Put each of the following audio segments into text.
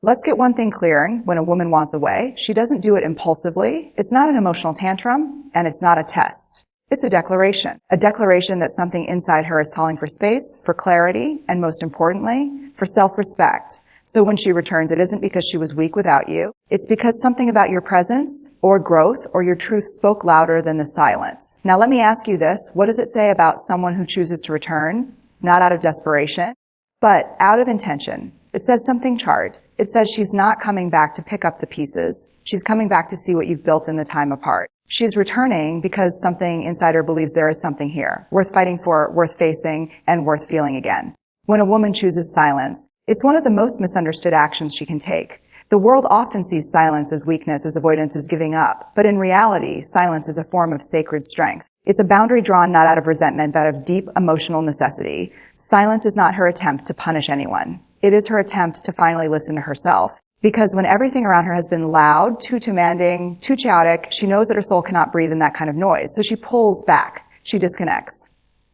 Let's get one thing clear. When a woman wants away, she doesn't do it impulsively. It's not an emotional tantrum, and it's not a test. It's a declaration that something inside her is calling for space, for clarity, and most importantly, for self-respect. So when she returns, it isn't because she was weak without you. It's because something about your presence or growth or your truth spoke louder than the silence. Now let me ask you this. What does it say about someone who chooses to return? Not out of desperation, but out of intention. It says something charred. It says she's not coming back to pick up the pieces. She's coming back to see what you've built in the time apart. She's returning because something inside her believes there is something here, worth fighting for, worth facing, and worth feeling again. When a woman chooses silence, it's one of the most misunderstood actions she can take. The world often sees silence as weakness, as avoidance, as giving up. But in reality, silence is a form of sacred strength. It's a boundary drawn not out of resentment, but of deep emotional necessity. Silence is not her attempt to punish anyone. It is her attempt to finally listen to herself. Because when everything around her has been loud, too demanding, too chaotic, she knows that her soul cannot breathe in that kind of noise. So she pulls back. She disconnects.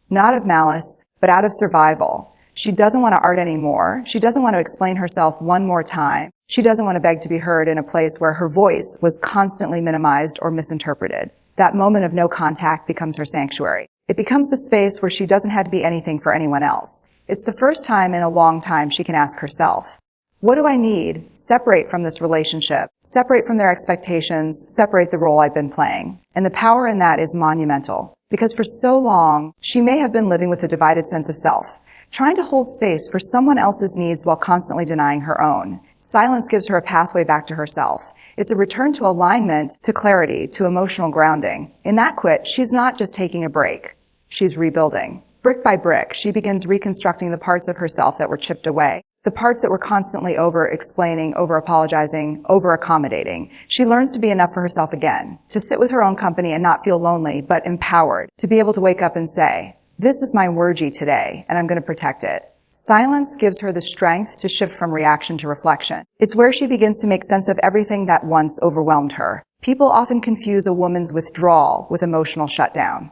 Not of malice, but out of survival. She doesn't want to art anymore. She doesn't want to explain herself one more time. She doesn't want to beg to be heard in a place where her voice was constantly minimized or misinterpreted. That moment of no contact becomes her sanctuary. It becomes the space where she doesn't have to be anything for anyone else. It's the first time in a long time she can ask herself, what do I need? Separate from this relationship. Separate from their expectations. Separate the role I've been playing. And the power in that is monumental. Because for so long, she may have been living with a divided sense of self, trying to hold space for someone else's needs while constantly denying her own. Silence gives her a pathway back to herself. It's a return to alignment, to clarity, to emotional grounding. In that quit, she's not just taking a break. She's rebuilding. Brick by brick, she begins reconstructing the parts of herself that were chipped away. The parts that were constantly over-explaining, over-apologizing, over-accommodating. She learns to be enough for herself again, to sit with her own company and not feel lonely, but empowered, to be able to wake up and say, this is my wordgy today, and I'm going to protect it. Silence gives her the strength to shift from reaction to reflection. It's where she begins to make sense of everything that once overwhelmed her. People often confuse a woman's withdrawal with emotional shutdown.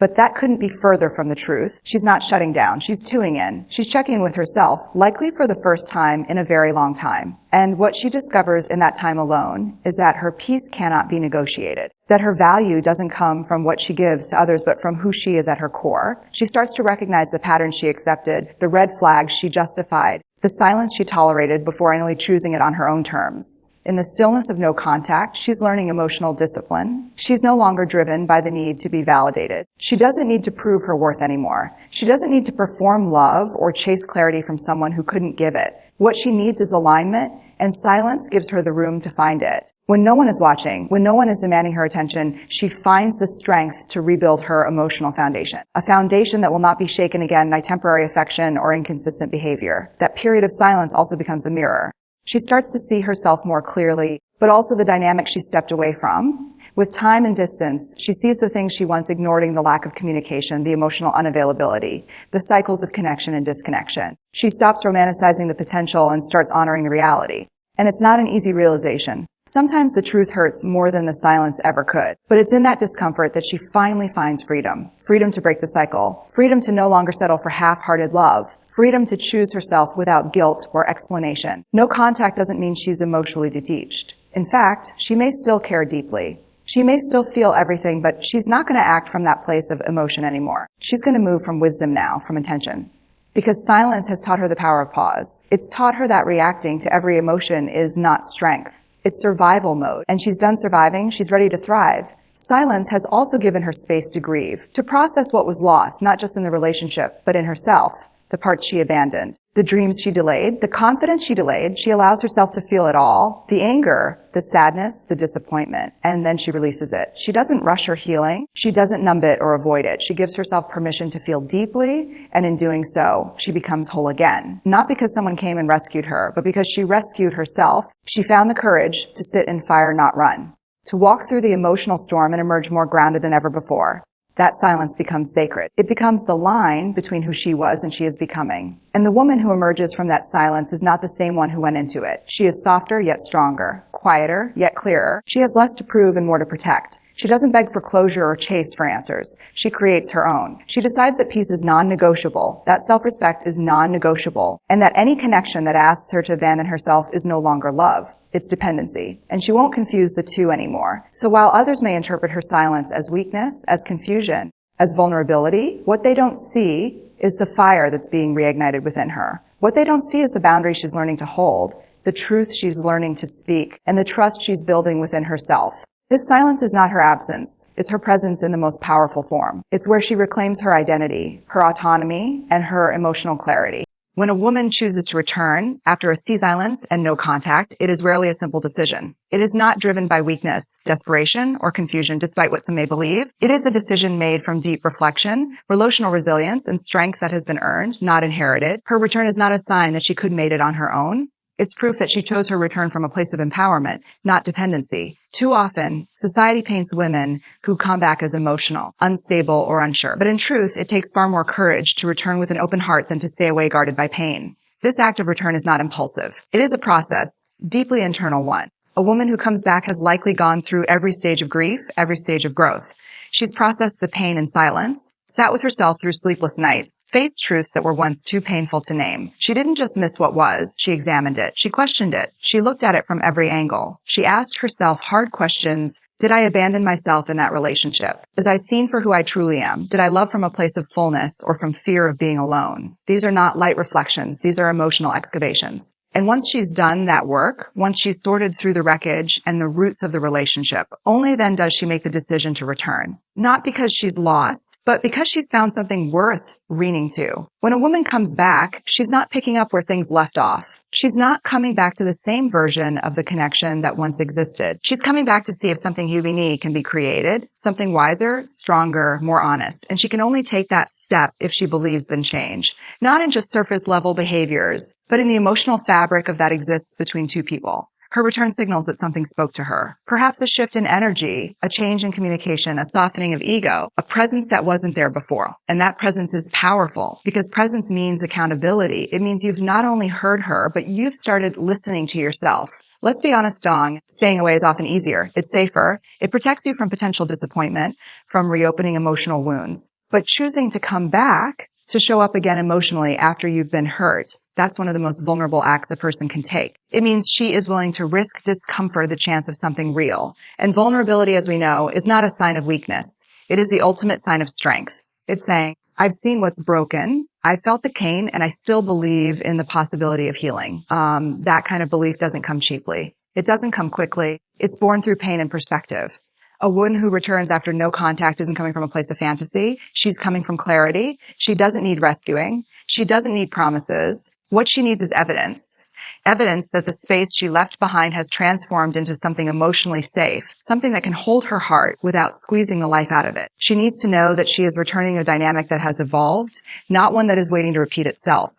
But that couldn't be further from the truth. She's not shutting down. She's tuning in. She's checking in with herself, likely for the first time in a very long time. And what she discovers in that time alone is that her peace cannot be negotiated, that her value doesn't come from what she gives to others, but from who she is at her core. She starts to recognize the patterns she accepted, the red flags she justified, the silence she tolerated before finally choosing it on her own terms. In the stillness of no contact, she's learning emotional discipline. She's no longer driven by the need to be validated. She doesn't need to prove her worth anymore. She doesn't need to perform love or chase clarity from someone who couldn't give it. What she needs is alignment, and silence gives her the room to find it. When no one is watching, when no one is demanding her attention, she finds the strength to rebuild her emotional foundation. A foundation that will not be shaken again by temporary affection or inconsistent behavior. That period of silence also becomes a mirror. She starts to see herself more clearly, but also the dynamic she stepped away from. With time and distance, she sees the things she once ignored, the lack of communication, the emotional unavailability, the cycles of connection and disconnection. She stops romanticizing the potential and starts honoring the reality. And it's not an easy realization. Sometimes the truth hurts more than the silence ever could. But it's in that discomfort that she finally finds freedom. Freedom to break the cycle. Freedom to no longer settle for half-hearted love. Freedom to choose herself without guilt or explanation. No contact doesn't mean she's emotionally detached. In fact, she may still care deeply. She may still feel everything, but she's not going to act from that place of emotion anymore. She's going to move from wisdom now, from intention. Because silence has taught her the power of pause. It's taught her that reacting to every emotion is not strength. It's survival mode. And she's done surviving. She's ready to thrive. Silence has also given her space to grieve, to process what was lost, not just in the relationship, but in herself. The parts she abandoned, the dreams she delayed, the confidence she delayed. She allows herself to feel it all, the anger, the sadness, the disappointment, and then she releases it. She doesn't rush her healing. She doesn't numb it or avoid it. She gives herself permission to feel deeply, and in doing so, she becomes whole again. Not because someone came and rescued her, but because she rescued herself. She found the courage to sit in fire, not run, to walk through the emotional storm and emerge more grounded than ever before. That silence becomes sacred. It becomes the line between who she was and she is becoming. And the woman who emerges from that silence is not the same one who went into it. She is softer yet stronger, quieter yet clearer. She has less to prove and more to protect. She doesn't beg for closure or chase for answers. She creates her own. She decides that peace is non-negotiable, that self-respect is non-negotiable, and that any connection that asks her to abandon herself is no longer love. It's dependency. And she won't confuse the two anymore. So while others may interpret her silence as weakness, as confusion, as vulnerability, what they don't see is the fire that's being reignited within her. What they don't see is the boundaries she's learning to hold, the truth she's learning to speak, and the trust she's building within herself. This silence is not her absence. It's her presence in the most powerful form. It's where she reclaims her identity, her autonomy, and her emotional clarity. When a woman chooses to return after a silence and no contact, it is rarely a simple decision. It is not driven by weakness, desperation, or confusion, despite what some may believe. It is a decision made from deep reflection, relational resilience, and strength that has been earned, not inherited. Her return is not a sign that she could have made it on her own. It's proof that she chose her return from a place of empowerment, not dependency. Too often, society paints women who come back as emotional, unstable, or unsure. But in truth, it takes far more courage to return with an open heart than to stay away guarded by pain. This act of return is not impulsive. It is a process, deeply internal one. A woman who comes back has likely gone through every stage of grief, every stage of growth. She's processed the pain in silence, sat with herself through sleepless nights, faced truths that were once too painful to name. She didn't just miss what was, she examined it. She questioned it. She looked at it from every angle. She asked herself hard questions. Did I abandon myself in that relationship? Was I seen for who I truly am? Did I love from a place of fullness or from fear of being alone? These are not light reflections. These are emotional excavations. And once she's done that work, once she's sorted through the wreckage and the roots of the relationship, only then does she make the decision to return. Not because she's lost, but because she's found something worth returning to. When a woman comes back, she's not picking up where things left off. She's not coming back to the same version of the connection that once existed. She's coming back to see if something unique can be created, something wiser, stronger, more honest. And she can only take that step if she believes in change. Not in just surface level behaviors, but in the emotional fabric of that exists between two people. Her return signals that something spoke to her. Perhaps a shift in energy, a change in communication, a softening of ego, a presence that wasn't there before. And that presence is powerful because presence means accountability. It means you've not only heard her, but you've started listening to yourself. Let's be honest, Dong. Staying away is often easier. It's safer. It protects you from potential disappointment, from reopening emotional wounds. But choosing to come back, to show up again emotionally after you've been hurt, that's one of the most vulnerable acts a person can take. It means she is willing to risk discomfort, the chance of something real. And vulnerability, as we know, is not a sign of weakness. It is the ultimate sign of strength. It's saying, I've seen what's broken, I felt the pain, and I still believe in the possibility of healing. That kind of belief doesn't come cheaply. It doesn't come quickly. It's born through pain and perspective. A woman who returns after no contact isn't coming from a place of fantasy. She's coming from clarity. She doesn't need rescuing. She doesn't need promises. What she needs is evidence. Evidence that the space she left behind has transformed into something emotionally safe, something that can hold her heart without squeezing the life out of it. She needs to know that she is returning a dynamic that has evolved, not one that is waiting to repeat itself.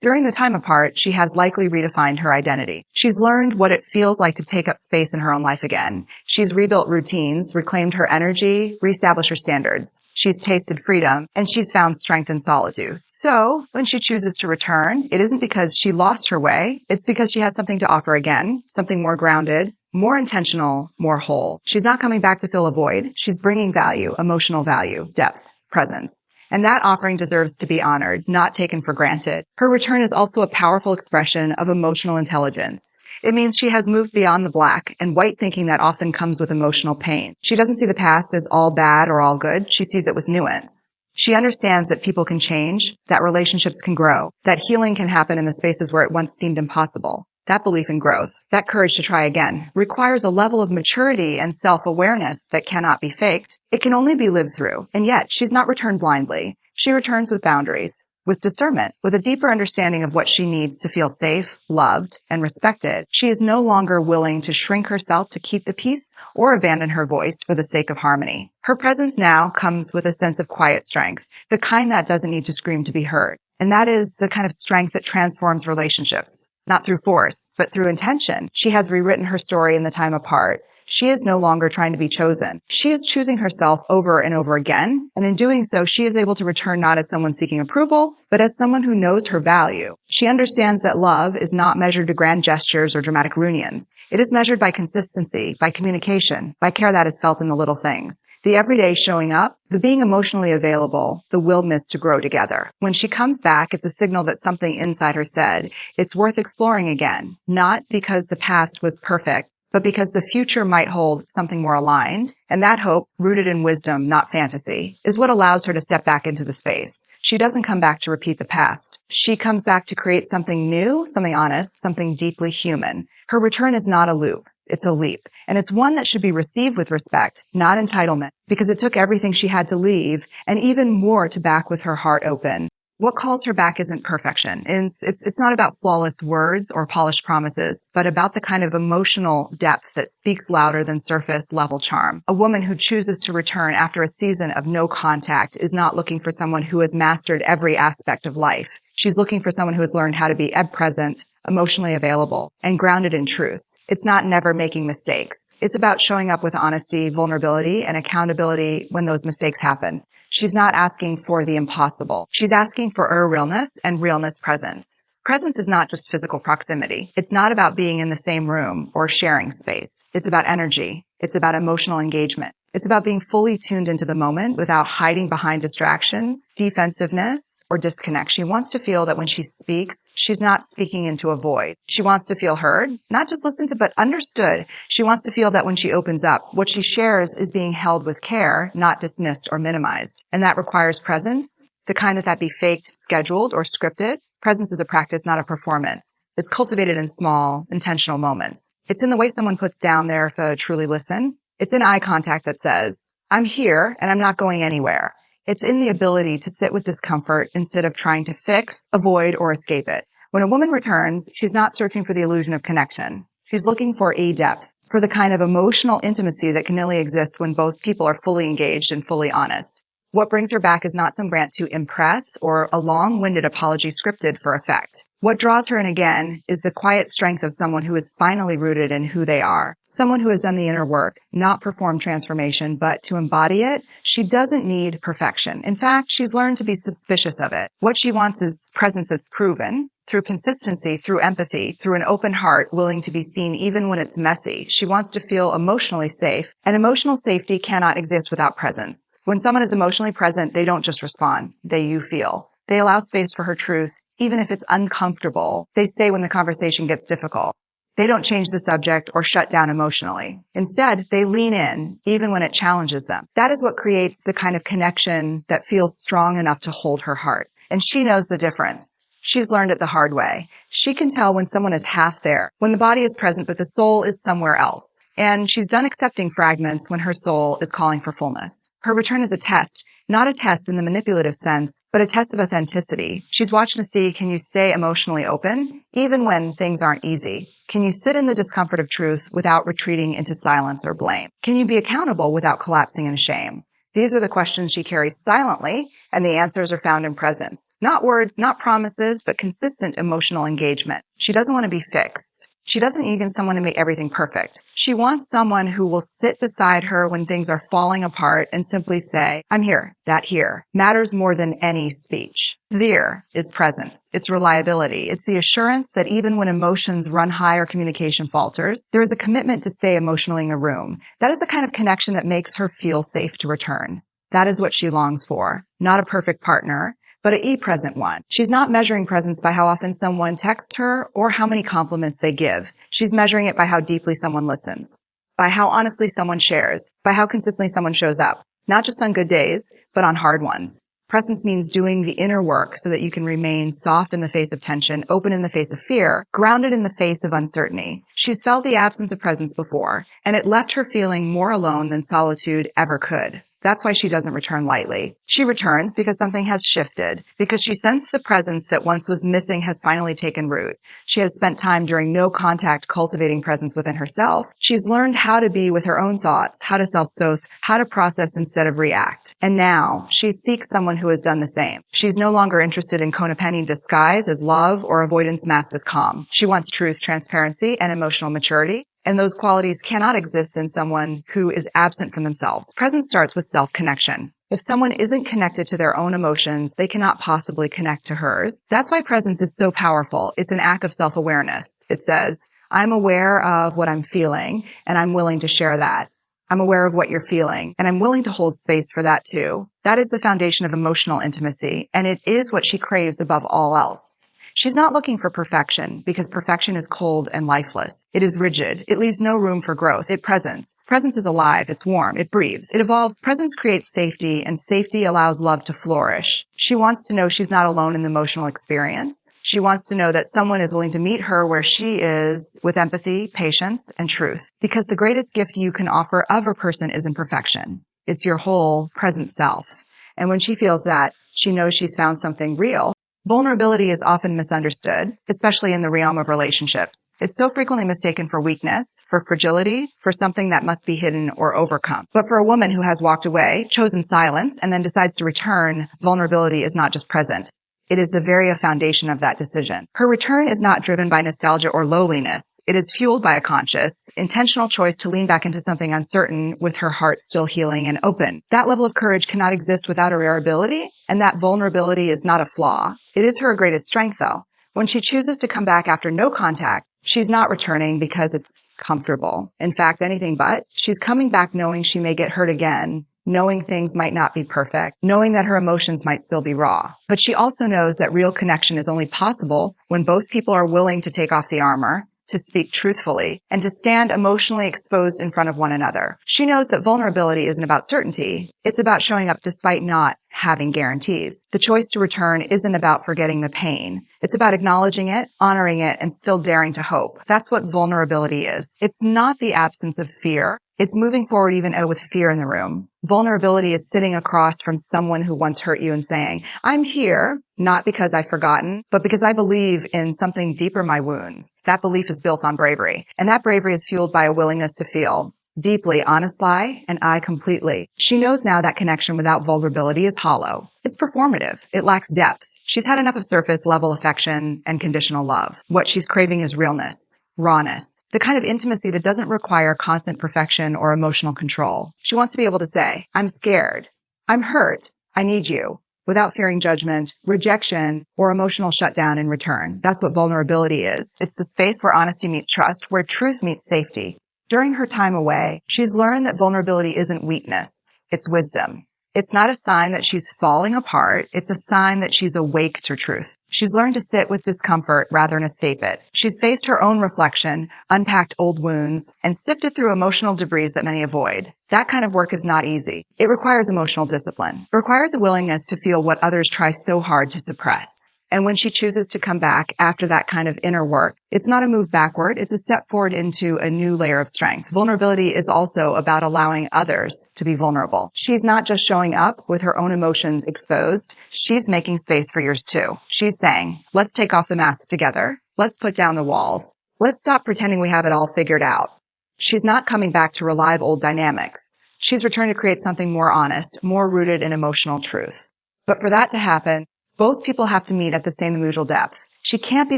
During the time apart, she has likely redefined her identity. She's learned what it feels like to take up space in her own life again. She's rebuilt routines, reclaimed her energy, reestablished her standards. She's tasted freedom, and she's found strength in solitude. So, when she chooses to return, it isn't because she lost her way. It's because she has something to offer again, something more grounded, more intentional, more whole. She's not coming back to fill a void. She's bringing value, emotional value, depth, presence. And that offering deserves to be honored, not taken for granted. Her return is also a powerful expression of emotional intelligence. It means she has moved beyond the black and white thinking that often comes with emotional pain. She doesn't see the past as all bad or all good. She sees it with nuance. She understands that people can change, that relationships can grow, that healing can happen in the spaces where it once seemed impossible. That belief in growth, that courage to try again, requires a level of maturity and self-awareness that cannot be faked. It can only be lived through. And yet, she's not returned blindly. She returns with boundaries, with discernment, with a deeper understanding of what she needs to feel safe, loved, and respected. She is no longer willing to shrink herself to keep the peace or abandon her voice for the sake of harmony. Her presence now comes with a sense of quiet strength, the kind that doesn't need to scream to be heard. And that is the kind of strength that transforms relationships. Not through force, but through intention. She has rewritten her story in the time apart, She is no longer trying to be chosen. She is choosing herself over and over again, and in doing so, she is able to return not as someone seeking approval, but as someone who knows her value. She understands that love is not measured to grand gestures or dramatic reunions. It is measured by consistency, by communication, by care that is felt in the little things. The everyday showing up, the being emotionally available, the willingness to grow together. When she comes back, it's a signal that something inside her said, it's worth exploring again, not because the past was perfect, but because the future might hold something more aligned. And that hope, rooted in wisdom, not fantasy, is what allows her to step back into the space. She doesn't come back to repeat the past. She comes back to create something new, something honest, something deeply human. Her return is not a loop. It's a leap. And it's one that should be received with respect, not entitlement, because it took everything she had to leave and even more to back with her heart open. What calls her back isn't perfection. It's not about flawless words or polished promises, but about the kind of emotional depth that speaks louder than surface level charm. A woman who chooses to return after a season of no contact is not looking for someone who has mastered every aspect of life. She's looking for someone who has learned how to be present, emotionally available, and grounded in truth. It's not never making mistakes. It's about showing up with honesty, vulnerability, and accountability when those mistakes happen. She's not asking for the impossible. She's asking for her realness and realness presence. Presence is not just physical proximity. It's not about being in the same room or sharing space. It's about energy. It's about emotional engagement. It's about being fully tuned into the moment without hiding behind distractions, defensiveness, or disconnect. She wants to feel that when she speaks, she's not speaking into a void. She wants to feel heard, not just listened to, but understood. She wants to feel that when she opens up, what she shares is being held with care, not dismissed or minimized. And that requires presence, the kind that be faked, scheduled, or scripted. Presence is a practice, not a performance. It's cultivated in small, intentional moments. It's in the way someone puts down their truly listen. It's in eye contact that says, I'm here and I'm not going anywhere. It's in the ability to sit with discomfort instead of trying to fix, avoid, or escape it. When a woman returns, she's not searching for the illusion of connection. She's looking for a depth, for the kind of emotional intimacy that can only exist when both people are fully engaged and fully honest. What brings her back is not some rant to impress or a long-winded apology scripted for effect. What draws her in again is the quiet strength of someone who is finally rooted in who they are. Someone who has done the inner work, not perform transformation, but to embody it. She doesn't need perfection. In fact, she's learned to be suspicious of it. What she wants is presence that's proven, through consistency, through empathy, through an open heart, willing to be seen even when it's messy. She wants to feel emotionally safe, and emotional safety cannot exist without presence. When someone is emotionally present, they don't just respond. You feel. They allow space for her truth, even if it's uncomfortable. They stay when the conversation gets difficult. They don't change the subject or shut down emotionally. Instead, they lean in, even when it challenges them. That is what creates the kind of connection that feels strong enough to hold her heart. And she knows the difference. She's learned it the hard way. She can tell when someone is half there, when the body is present but the soul is somewhere else. And she's done accepting fragments when her soul is calling for fullness. Her return is a test. Not a test in the manipulative sense, but a test of authenticity. She's watching to see, can you stay emotionally open, even when things aren't easy? Can you sit in the discomfort of truth without retreating into silence or blame? Can you be accountable without collapsing in shame? These are the questions she carries silently, and the answers are found in presence. Not words, not promises, but consistent emotional engagement. She doesn't want to be fixed. She doesn't need someone to make everything perfect. She wants someone who will sit beside her when things are falling apart and simply say, I'm here. That here matters more than any speech. There is presence. It's reliability. It's the assurance that even when emotions run high or communication falters, there is a commitment to stay emotionally in a room. That is the kind of connection that makes her feel safe to return. That is what she longs for. Not a perfect partner, but a present one. She's not measuring presence by how often someone texts her or how many compliments they give. She's measuring it by how deeply someone listens, by how honestly someone shares, by how consistently someone shows up, not just on good days, but on hard ones. Presence means doing the inner work so that you can remain soft in the face of tension, open in the face of fear, grounded in the face of uncertainty. She's felt the absence of presence before, and it left her feeling more alone than solitude ever could. That's why she doesn't return lightly. She returns because something has shifted, because she sensed the presence that once was missing has finally taken root. She has spent time during no contact cultivating presence within herself. She's learned how to be with her own thoughts, how to self-soothe, how to process instead of react. And now she seeks someone who has done the same. She's no longer interested in codependent disguise as love or avoidance masked as calm. She wants truth, transparency, and emotional maturity. And those qualities cannot exist in someone who is absent from themselves. Presence starts with self-connection. If someone isn't connected to their own emotions, they cannot possibly connect to hers. That's why presence is so powerful. It's an act of self-awareness. It says, I'm aware of what I'm feeling, and I'm willing to share that. I'm aware of what you're feeling, and I'm willing to hold space for that too. That is the foundation of emotional intimacy, and it is what she craves above all else. She's not looking for perfection because perfection is cold and lifeless. It is rigid. It leaves no room for growth. It presents. Presence is alive. It's warm. It breathes. It evolves. Presence creates safety, and safety allows love to flourish. She wants to know she's not alone in the emotional experience. She wants to know that someone is willing to meet her where she is with empathy, patience, and truth. Because the greatest gift you can offer of a person isn't perfection. It's your whole present self. And when she feels that, she knows she's found something real. Vulnerability is often misunderstood, especially in the realm of relationships. It's so frequently mistaken for weakness, for fragility, for something that must be hidden or overcome. But for a woman who has walked away, chosen silence, and then decides to return, vulnerability is not just present. It is the very foundation of that decision. Her return is not driven by nostalgia or lowliness. It is fueled by a conscious, intentional choice to lean back into something uncertain with her heart still healing and open. That level of courage cannot exist without a rare ability, and that vulnerability is not a flaw. It is her greatest strength, though. When she chooses to come back after no contact, she's not returning because it's comfortable. In fact, anything but. She's coming back knowing she may get hurt again, knowing things might not be perfect, knowing that her emotions might still be raw. But she also knows that real connection is only possible when both people are willing to take off the armor, to speak truthfully, and to stand emotionally exposed in front of one another. She knows that vulnerability isn't about certainty. It's about showing up despite not having guarantees. The choice to return isn't about forgetting the pain. It's about acknowledging it, honoring it, and still daring to hope. That's what vulnerability is. It's not the absence of fear. It's moving forward even with fear in the room. Vulnerability is sitting across from someone who once hurt you and saying, I'm here, not because I've forgotten, but because I believe in something deeper in my wounds. That belief is built on bravery. And that bravery is fueled by a willingness to feel deeply, honest lie, and I completely. She knows now that connection without vulnerability is hollow. It's performative. It lacks depth. She's had enough of surface level affection and conditional love. What she's craving is realness. Rawness, the kind of intimacy that doesn't require constant perfection or emotional control. She wants to be able to say, I'm scared, I'm hurt, I need you, without fearing judgment, rejection, or emotional shutdown in return. That's what vulnerability is. It's the space where honesty meets trust, where truth meets safety. During her time away, she's learned that vulnerability isn't weakness, it's wisdom. It's not a sign that she's falling apart, it's a sign that she's awake to truth. She's learned to sit with discomfort rather than escape it. She's faced her own reflection, unpacked old wounds, and sifted through emotional debris that many avoid. That kind of work is not easy. It requires emotional discipline. It requires a willingness to feel what others try so hard to suppress. And when she chooses to come back after that kind of inner work, it's not a move backward, it's a step forward into a new layer of strength. Vulnerability is also about allowing others to be vulnerable. She's not just showing up with her own emotions exposed, she's making space for yours too. She's saying, let's take off the masks together, let's put down the walls, let's stop pretending we have it all figured out. She's not coming back to relive old dynamics. She's returned to create something more honest, more rooted in emotional truth. But for that to happen, both people have to meet at the same mutual depth. She can't be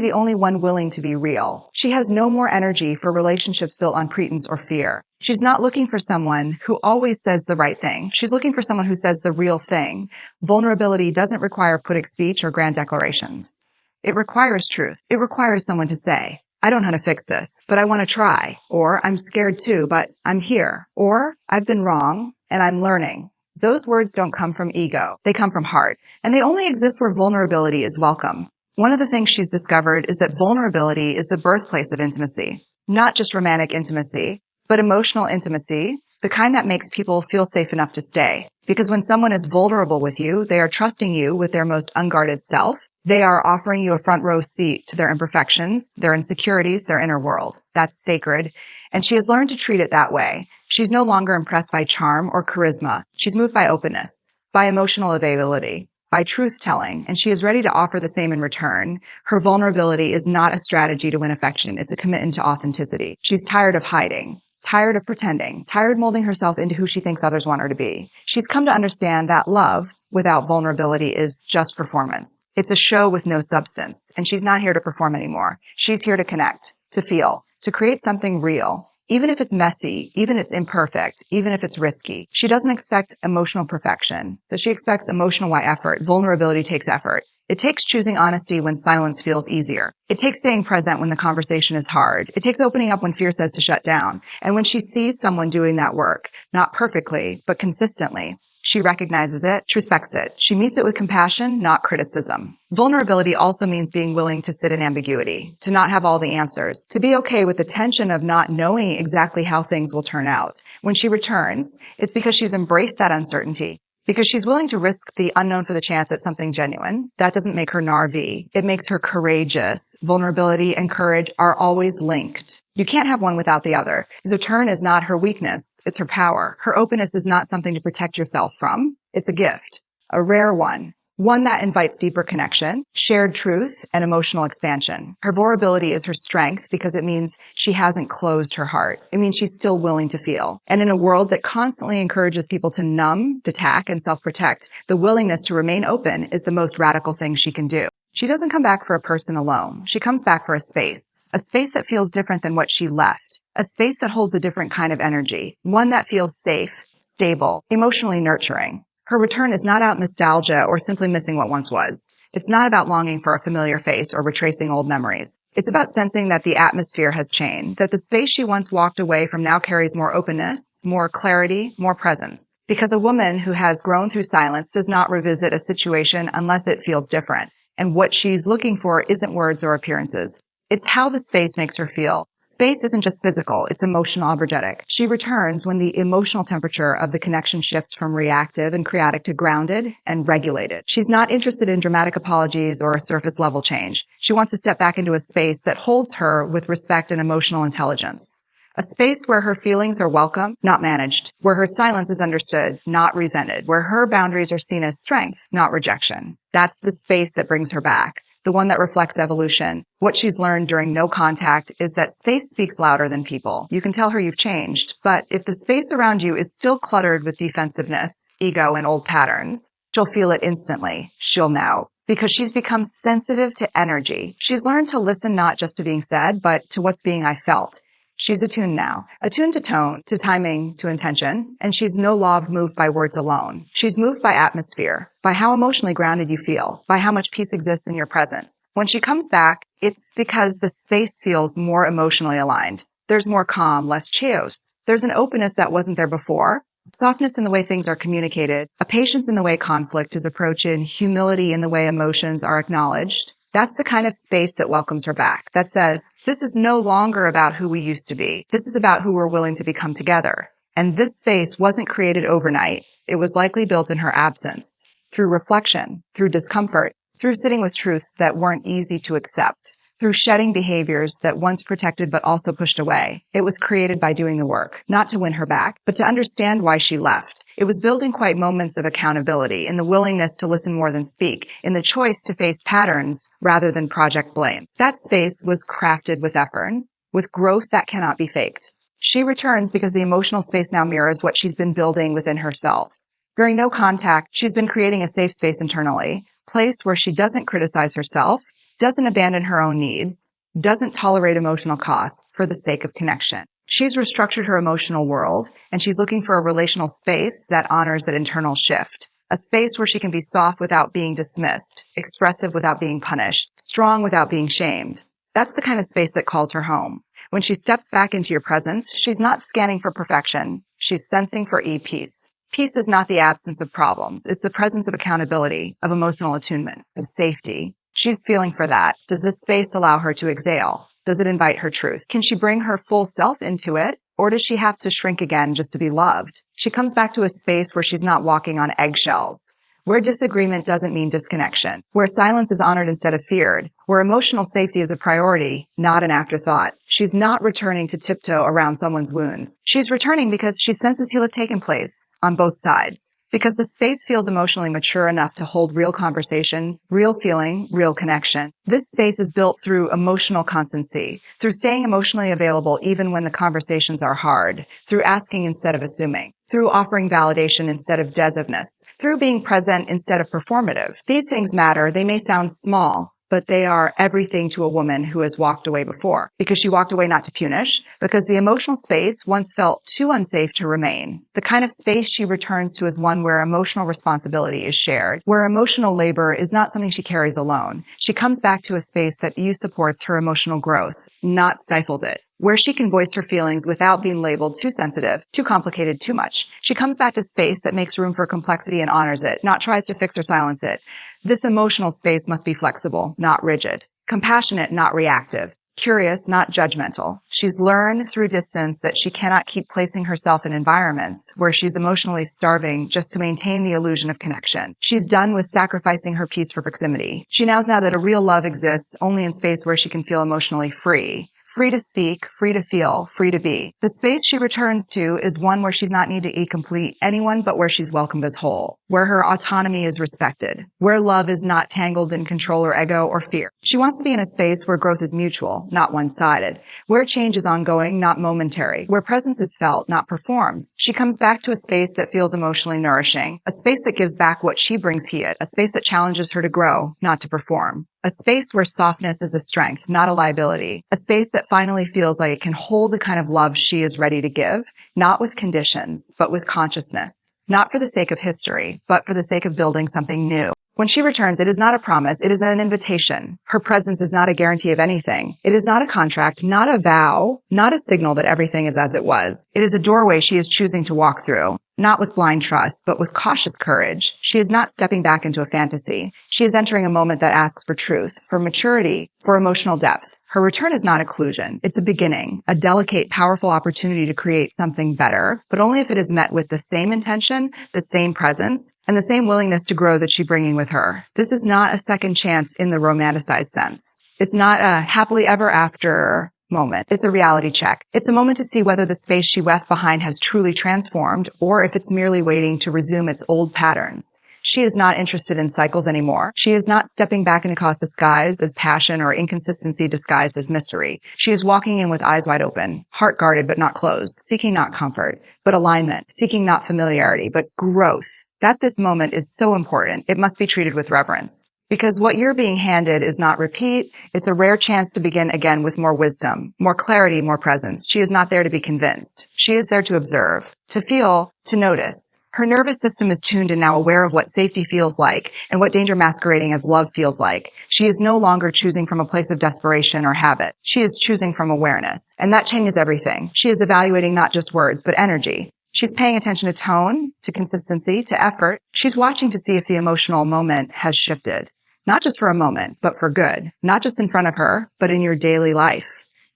the only one willing to be real. She has no more energy for relationships built on pretense or fear. She's not looking for someone who always says the right thing. She's looking for someone who says the real thing. Vulnerability doesn't require pudic speech or grand declarations. It requires truth. It requires someone to say, I don't know how to fix this, but I want to try. Or I'm scared too, but I'm here. Or I've been wrong and I'm learning. Those words don't come from ego. They come from heart. And they only exist where vulnerability is welcome. One of the things she's discovered is that vulnerability is the birthplace of intimacy. Not just romantic intimacy, but emotional intimacy, the kind that makes people feel safe enough to stay. Because when someone is vulnerable with you, they are trusting you with their most unguarded self. They are offering you a front row seat to their imperfections, their insecurities, their inner world. That's sacred. And she has learned to treat it that way. She's no longer impressed by charm or charisma. She's moved by openness, by emotional availability, by truth-telling, and she is ready to offer the same in return. Her vulnerability is not a strategy to win affection. It's a commitment to authenticity. She's tired of hiding, tired of pretending, tired of molding herself into who she thinks others want her to be. She's come to understand that love without vulnerability is just performance. It's a show with no substance, and she's not here to perform anymore. She's here to connect, to feel, to create something real. Even if it's messy, even if it's imperfect, even if it's risky. She doesn't expect emotional perfection, that she expects emotional effort. Vulnerability takes effort. It takes choosing honesty when silence feels easier. It takes staying present when the conversation is hard. It takes opening up when fear says to shut down. And when she sees someone doing that work, not perfectly, but consistently, she recognizes it, she respects it. She meets it with compassion, not criticism. Vulnerability also means being willing to sit in ambiguity, to not have all the answers, to be okay with the tension of not knowing exactly how things will turn out. When she returns, it's because she's embraced that uncertainty, because she's willing to risk the unknown for the chance at something genuine. That doesn't make her narvy. It makes her courageous. Vulnerability and courage are always linked. You can't have one without the other. His return is not her weakness. It's her power. Her openness is not something to protect yourself from. It's a gift, a rare one that invites deeper connection, shared truth, and emotional expansion. Her vulnerability is her strength because it means she hasn't closed her heart. It means she's still willing to feel. And in a world that constantly encourages people to numb, detach, and self-protect, the willingness to remain open is the most radical thing she can do. She doesn't come back for a person alone. She comes back for a space that feels different than what she left, a space that holds a different kind of energy, one that feels safe, stable, emotionally nurturing. Her return is not about nostalgia or simply missing what once was. It's not about longing for a familiar face or retracing old memories. It's about sensing that the atmosphere has changed, that the space she once walked away from now carries more openness, more clarity, more presence. Because a woman who has grown through silence does not revisit a situation unless it feels different. And what she's looking for isn't words or appearances. It's how the space makes her feel. Space isn't just physical, it's emotional energetic. She returns when the emotional temperature of the connection shifts from reactive and chaotic to grounded and regulated. She's not interested in dramatic apologies or a surface level change. She wants to step back into a space that holds her with respect and emotional intelligence. A space where her feelings are welcome, not managed, where her silence is understood, not resented, where her boundaries are seen as strength, not rejection. That's the space that brings her back. The one that reflects evolution. What she's learned during no contact is that space speaks louder than people. You can tell her you've changed, but if the space around you is still cluttered with defensiveness, ego, and old patterns, she'll feel it instantly. She'll know. Because she's become sensitive to energy. She's learned to listen not just to being said, but to what's being felt. She's attuned now, attuned to tone, to timing, to intention, and she's no longer moved by words alone. She's moved by atmosphere, by how emotionally grounded you feel, by how much peace exists in your presence. When she comes back, it's because the space feels more emotionally aligned. There's more calm, less chaos. There's an openness that wasn't there before, softness in the way things are communicated, a patience in the way conflict is approached, and humility in the way emotions are acknowledged. That's the kind of space that welcomes her back, that says, this is no longer about who we used to be. This is about who we're willing to become together. And this space wasn't created overnight. It was likely built in her absence, through reflection, through discomfort, through sitting with truths that weren't easy to accept, through shedding behaviors that once protected but also pushed away. It was created by doing the work, not to win her back, but to understand why she left. It was built in quiet moments of accountability, in the willingness to listen more than speak, in the choice to face patterns rather than project blame. That space was crafted with effort, with growth that cannot be faked. She returns because the emotional space now mirrors what she's been building within herself. During no contact, she's been creating a safe space internally, a place where she doesn't criticize herself, doesn't abandon her own needs, doesn't tolerate emotional costs for the sake of connection. She's restructured her emotional world, and she's looking for a relational space that honors that internal shift. A space where she can be soft without being dismissed, expressive without being punished, strong without being shamed. That's the kind of space that calls her home. When she steps back into your presence, she's not scanning for perfection. She's sensing for peace. Peace is not the absence of problems. It's the presence of accountability, of emotional attunement, of safety. She's feeling for that. Does this space allow her to exhale? Does it invite her truth? Can she bring her full self into it? Or does she have to shrink again just to be loved? She comes back to a space where she's not walking on eggshells, where disagreement doesn't mean disconnection, where silence is honored instead of feared, where emotional safety is a priority, not an afterthought. She's not returning to tiptoe around someone's wounds. She's returning because she senses healing has taken place on both sides. Because the space feels emotionally mature enough to hold real conversation, real feeling, real connection. This space is built through emotional constancy, through staying emotionally available even when the conversations are hard, through asking instead of assuming, through offering validation instead of desivness, through being present instead of performative. These things matter. They may sound small, but they are everything to a woman who has walked away before, because she walked away not to punish, because the emotional space once felt too unsafe to remain. The kind of space she returns to is one where emotional responsibility is shared, where emotional labor is not something she carries alone. She comes back to a space that supports her emotional growth, not stifles it, where she can voice her feelings without being labeled too sensitive, too complicated, too much. She comes back to space that makes room for complexity and honors it, not tries to fix or silence it. This emotional space must be flexible, not rigid, compassionate, not reactive, curious, not judgmental. She's learned through distance that she cannot keep placing herself in environments where she's emotionally starving just to maintain the illusion of connection. She's done with sacrificing her peace for proximity. She knows now that a real love exists only in space where she can feel emotionally free. Free to speak, free to feel, free to be. The space she returns to is one where she's not need to complete anyone, but where she's welcomed as whole, where her autonomy is respected, where love is not tangled in control or ego or fear. She wants to be in a space where growth is mutual, not one-sided, where change is ongoing, not momentary, where presence is felt, not performed. She comes back to a space that feels emotionally nourishing, a space that gives back what she brings to it, a space that challenges her to grow, not to perform. A space where softness is a strength, not a liability. A space that finally feels like it can hold the kind of love she is ready to give, not with conditions, but with consciousness. Not for the sake of history, but for the sake of building something new. When she returns, it is not a promise, it is an invitation. Her presence is not a guarantee of anything. It is not a contract, not a vow, not a signal that everything is as it was. It is a doorway she is choosing to walk through. Not with blind trust, but with cautious courage. She is not stepping back into a fantasy. She is entering a moment that asks for truth, for maturity, for emotional depth. Her return is not occlusion. It's a beginning, a delicate, powerful opportunity to create something better, but only if it is met with the same intention, the same presence, and the same willingness to grow that she's bringing with her. This is not a second chance in the romanticized sense. It's not a happily ever after moment. It's a reality check. It's a moment to see whether the space she left behind has truly transformed or if it's merely waiting to resume its old patterns. She is not interested in cycles anymore. She is not stepping back into cause disguised as passion or inconsistency disguised as mystery. She is walking in with eyes wide open, heart guarded but not closed, seeking not comfort, but alignment, seeking not familiarity, but growth. That this moment is so important, it must be treated with reverence. Because what you're being handed is not repeat. It's a rare chance to begin again with more wisdom, more clarity, more presence. She is not there to be convinced. She is there to observe, to feel, to notice. Her nervous system is tuned and now aware of what safety feels like and what danger masquerading as love feels like. She is no longer choosing from a place of desperation or habit. She is choosing from awareness. And that changes everything. She is evaluating not just words, but energy. She's paying attention to tone, to consistency, to effort. She's watching to see if the emotional moment has shifted. Not just for a moment, but for good. Not just in front of her, but in your daily life.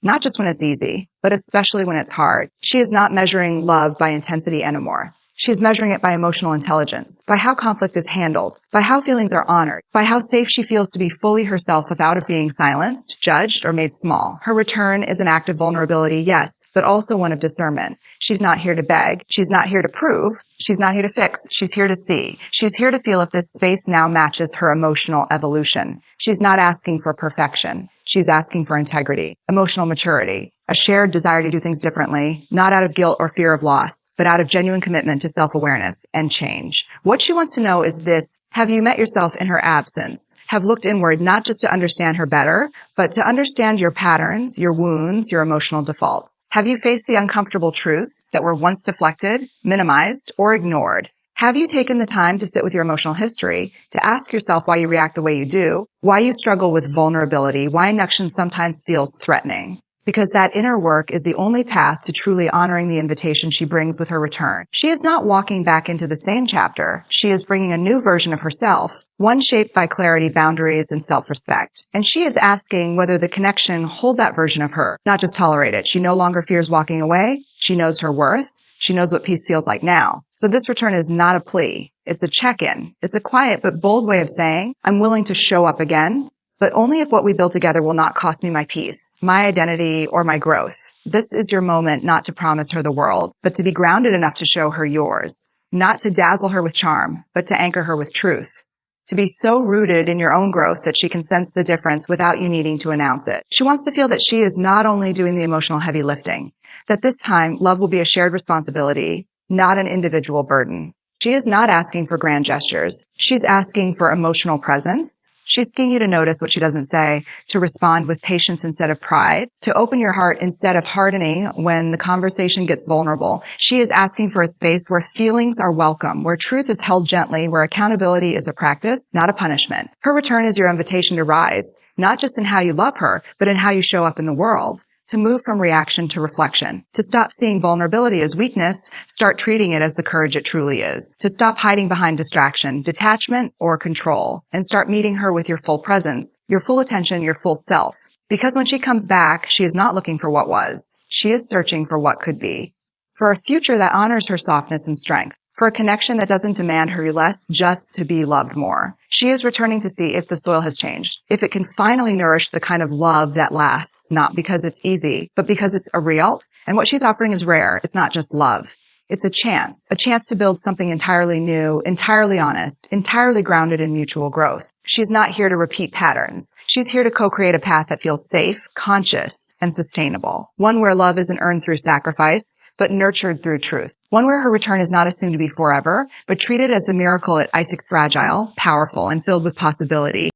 Not just when it's easy, but especially when it's hard. She is not measuring love by intensity anymore. She is measuring it by emotional intelligence, by how conflict is handled, by how feelings are honored, by how safe she feels to be fully herself without it being silenced, judged, or made small. Her return is an act of vulnerability, yes, but also one of discernment. She's not here to beg. She's not here to prove. She's not here to fix. She's here to see. She's here to feel if this space now matches her emotional evolution. She's not asking for perfection. She's asking for integrity, emotional maturity, a shared desire to do things differently, not out of guilt or fear of loss, but out of genuine commitment to self-awareness and change. What she wants to know is this: have you met yourself in her absence? Have looked inward not just to understand her better, but to understand your patterns, your wounds, your emotional defaults? Have you faced the uncomfortable truths that were once deflected, minimized, or ignored? Have you taken the time to sit with your emotional history, to ask yourself why you react the way you do, why you struggle with vulnerability, why connection sometimes feels threatening? Because that inner work is the only path to truly honoring the invitation she brings with her return. She is not walking back into the same chapter. She is bringing a new version of herself, one shaped by clarity, boundaries, and self-respect. And she is asking whether the connection hold that version of her, not just tolerate it. She no longer fears walking away. She knows her worth. She knows what peace feels like now. So this return is not a plea. It's a check-in. It's a quiet but bold way of saying, I'm willing to show up again, but only if what we build together will not cost me my peace, my identity, or my growth. This is your moment not to promise her the world, but to be grounded enough to show her yours. Not to dazzle her with charm, but to anchor her with truth. To be so rooted in your own growth that she can sense the difference without you needing to announce it. She wants to feel that she is not only doing the emotional heavy lifting, that this time love will be a shared responsibility, not an individual burden. She is not asking for grand gestures. She's asking for emotional presence. She's asking you to notice what she doesn't say, to respond with patience instead of pride, to open your heart instead of hardening when the conversation gets vulnerable. She is asking for a space where feelings are welcome, where truth is held gently, where accountability is a practice, not a punishment. Her return is your invitation to rise, not just in how you love her, but in how you show up in the world. To move from reaction to reflection. To stop seeing vulnerability as weakness, start treating it as the courage it truly is. To stop hiding behind distraction, detachment, or control, and start meeting her with your full presence, your full attention, your full self. Because when she comes back, she is not looking for what was. She is searching for what could be. For a future that honors her softness and strength. For a connection that doesn't demand her less just to be loved more. She is returning to see if the soil has changed, if it can finally nourish the kind of love that lasts, not because it's easy, but because it's a real. And what she's offering is rare. It's not just love. It's a chance to build something entirely new, entirely honest, entirely grounded in mutual growth. She's not here to repeat patterns. She's here to co-create a path that feels safe, conscious, and sustainable. One where love isn't earned through sacrifice, but nurtured through truth. One where her return is not assumed to be forever, but treated as the miracle at Isaac's fragile, powerful, and filled with possibility.